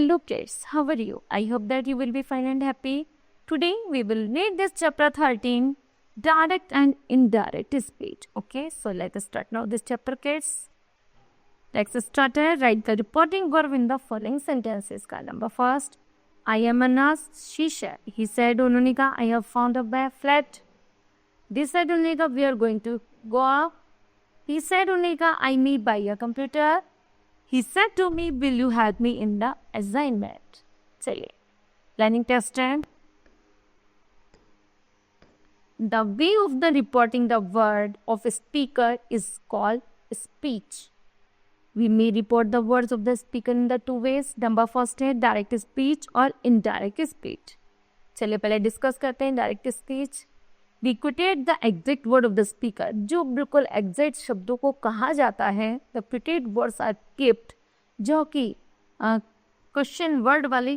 Hello kids, how are you? I hope that you will be fine and happy. Today we will read this chapter 13, direct and indirect speech. Okay, so let us start now this chapter kids. Let's start here. Write the reporting verb in the following sentences. का number first, I am Anas, she said. He said, उन्होंने कहा, I have found a bad flat. They said, उन्होंने कहा, we are going to go up. He said, उन्होंने कहा, I may buy a computer. He said to me, will you help me in the assignment? चलिए, learning test है. The way of the reporting the word of a speaker is called speech. We may report the words of the speaker in the two ways. Number first है direct speech और indirect speech. चलिए पहले discuss करते हैं direct speech. We quotate the exact word of the speaker. जो बिल्कुल exact शब्दों को कहा जाता है, the quoted words are kept, जो कि क्वेश्चन वर्ड वाली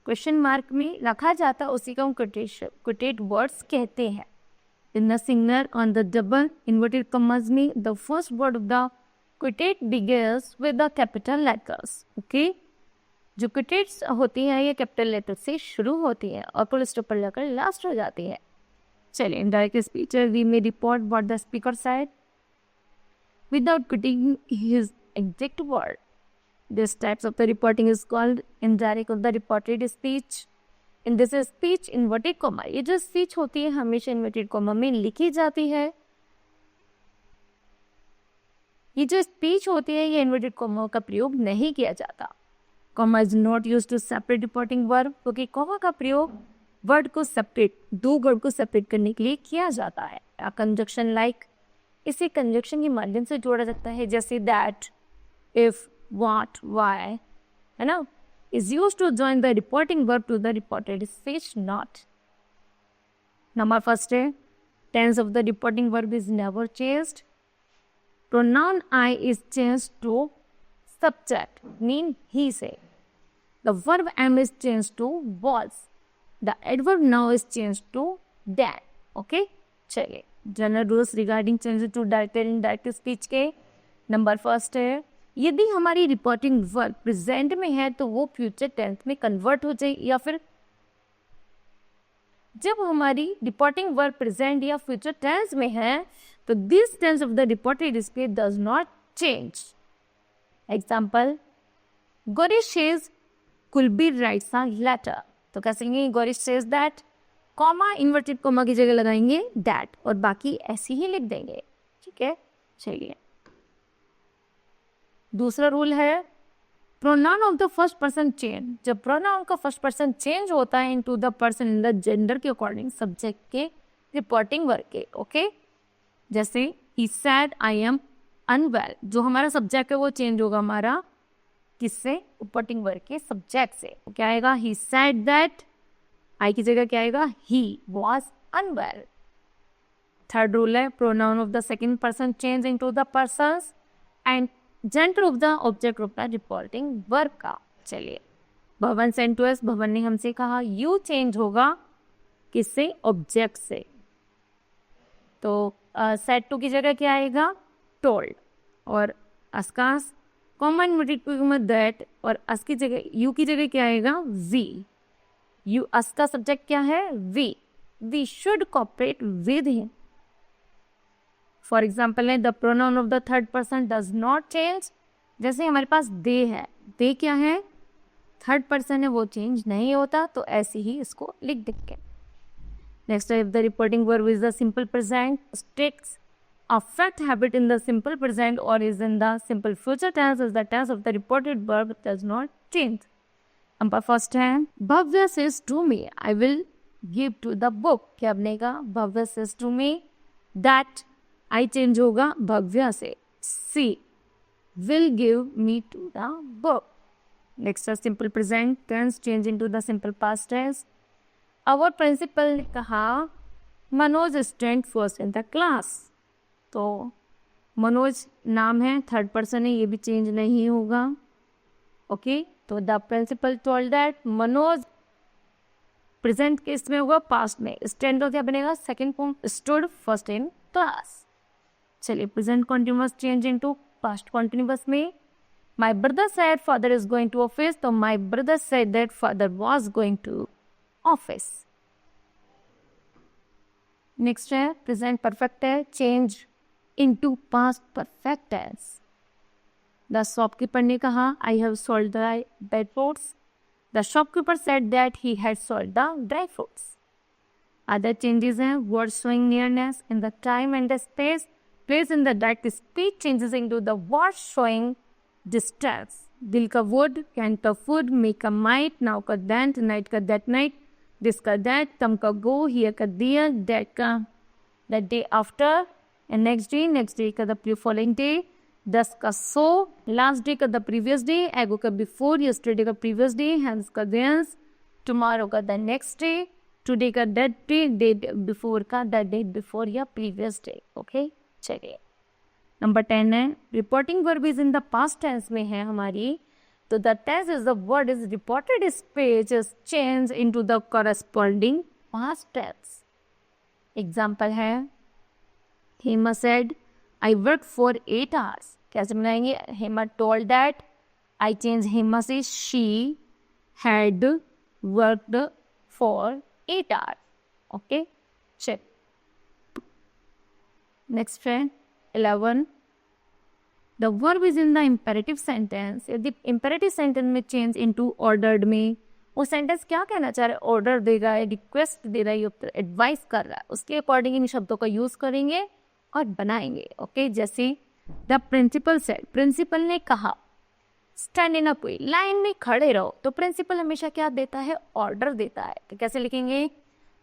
क्वेश्चन मार्क में रखा जाता, उसी को हम quoted words कहते हैं. In the singular on the double inverted commas में the first word of the quoted begins with the capital letters. Okay? जो क्विटेट्स होती हैं ये कैपिटल लेटर से शुरू होती है और फुल स्टॉप पर लेकर लास्ट हो जाती है. चलिए, indirect speech we may report what the speaker said without quitting his exact word. This types of the reporting is called indirect of the reported speech. In this speech inverted comma, ये जो speech होती है हमेशा inverted comma में लिखी जाती है. ये जो स्पीच होती है ये इन्वर्टेड कॉमा का प्रयोग नहीं किया जाता. Comma is not use to separate reporting verb, क्योंकि कॉमा का प्रयोग वर्ड को सेपरेट, दो वर्ड को सेपरेट करने के लिए किया जाता है. कंजक्शन लाइक, इसे कंजक्शन के माध्यम से जोड़ा जाता है, जैसे दैट, इफ, व्हाट, व्हाई, है ना, is use to join the reporting verb to the reported speech not. Number first है tense of the reporting verb is never changed. Pronoun I is changed to subject, mean he say. The verb am is changed to was. The adverb now is changed to that. Okay? चलिए, general rules regarding change to direct and indirect speech के. Number first है, यदि हमारी reporting verb present में है तो वो future tense में कन्वर्ट हो जाए, या फिर जब हमारी रिपोर्टिंग वर्ब प्रेजेंट या फ्यूचर टेंस में है तो this tense of the reported speech does not change. Example, Gaurish says Kulbir writes a letter. तो कहेंगे Gaurish says that, comma inverted comma की जगह लगाएंगे दैट और बाकी ऐसे ही लिख देंगे. ठीक है, चलिए. दूसरा रूल है pronoun of the first person change. जब प्रोनाउन का फर्स्ट पर्सन चेंज होता है into the person in the gender के अकॉर्डिंग सब्जेक्ट के रिपोर्टिंग वर्ब के. ओके, जैसे ही सेड आई एम अनवेल, जो हमारा सब्जेक्ट है वो चेंज होगा हमारा किससे, रिपोर्टिंग वर्ब के सब्जेक्ट से. क्या आएगा, ही सेड दैट, आई की जगह क्या आएगा, he was unwell. Third rule है pronoun of the second person change into the persons and gender of the object of the reporting verb का. चलिए, भवन सेंड टू अस, भवन ने हमसे कहा, यू चेंज होगा किससे, ऑब्जेक्ट से. तो सेड टू की जगह क्या आएगा, टोल्ड. और अस्कास कॉमन इन्वर्टेड दैट, और अस की जगह यू की जगह क्या आएगा, वी. यू अस का सब्जेक्ट क्या है, we should cooperate with him. For example है the pronoun of the third person does not change. जैसे हमारे पास दे है, दे क्या है, थर्ड पर्सन है, वो चेंज नहीं होता, तो ऐसे ही इसको लिख के. Next if the reporting verb is the simple present states affect habit in the simple present or is in the simple future tense is the tense of the reported verb does not change. Number first है, Bhavya says to me I will give to the book. क्या बनेगा, Bhavya says to me that I change होगा भव्या से, she will give me to the book. Next है simple present tense change into the simple past tense. Our principal ने कहा Manoj stand first in the class. तो मनोज नाम है, third person है, ये भी चेंज नहीं होगा. ओके, तो the principal told that, Manoj present case में होगा पास्ट में, स्टैंड का क्या बनेगा, second form stood first in class. चलिए, present continuous change into past continuous में। My brother said father is going to office, तो my brother said that father was going to office. Next है present perfect है, change into past perfect tense. The shopkeeper ने कहा I have sold the dry fruits, the shopkeeper said that he had sold the dry fruits. Other changes हैं word showing nearness in the time and the space, place in the direct speech changes into the word showing distance. Will का would, can का could, may का might, now का that, night का that night, this का that, come का go, here का there, that का that day after, and next day का द फॉलोइंग डे, दस का सो, लास्ट डे का द प्रीवियस डे, एगो का बिफोर, यस्टरडे का प्रीवियस डे, हैंस का देंस, टुमारो का द नेक्स्ट डे, टुडे का दैट डे, डे बिफोर का the day before या प्रीवियस डे। ओके, चलिए नंबर 10 है reporting verb is in the past tense में है हमारी, तो the tense is the word is reported speech is change into the corresponding past tense. Example है Hema said I work for 8 hours, कैसे बनाएंगे? Hema told that, I change Hema से she had worked for 8 hours। Okay, check. Next है 11 the verb is in the imperative sentence. यदि imperative sentence में change into ordered में, वो sentence क्या कहना चाह रहा है? ऑर्डर दे रहा है, रिक्वेस्ट दे रहा है, एडवाइस कर रहा है, उसके अकॉर्डिंग इन शब्दों का यूज करेंगे और बनाएंगे। ओके, जैसे द प्रिंसिपल सेड, प्रिंसिपल ने कहा, stand in a Q, line में खड़े रहो, तो प्रिंसिपल हमेशा क्या देता है? ऑर्डर देता है। तो कैसे लिखेंगे?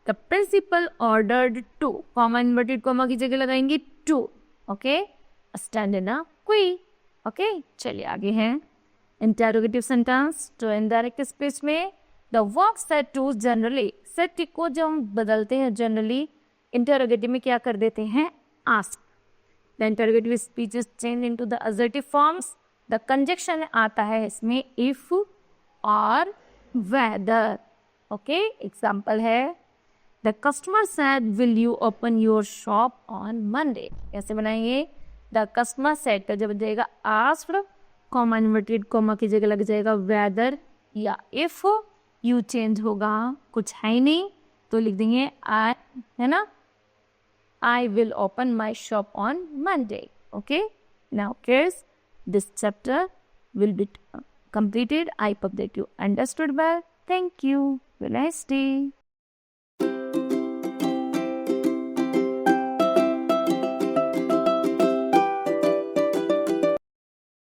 The principal ordered to, comma inverted comma की जगह लगाएंगे to. Okay, stand in a queue. Okay, चलिए आगे हैं इंटरोगेटिव सेंटेंस। तो इनडायरेक्ट स्पीच में the verb said to generally, said को जब हम बदलते हैं जनरली इंटरोगेटिव में क्या कर देते हैं? Ask. The interrogative speech is change into the assertive forms. The conjunction आता है इसमें इफ और वेदर। ओके, एग्जाम्पल है the customer said will you open your shop on Monday. कैसे बनाएंगे? द कस्टमर सेड का जब जाएगा आस्क्ड, कॉमा इन्वर्टेड कॉमा की जगह लग जाएगा वेदर या इफ, यू चेंज होगा, कुछ है ही नहीं तो लिख देंगे आई, है ना, I will open my shop on Monday. Okay, now kids, this chapter will be completed. I hope that you understood well. Thank you. Have a nice day.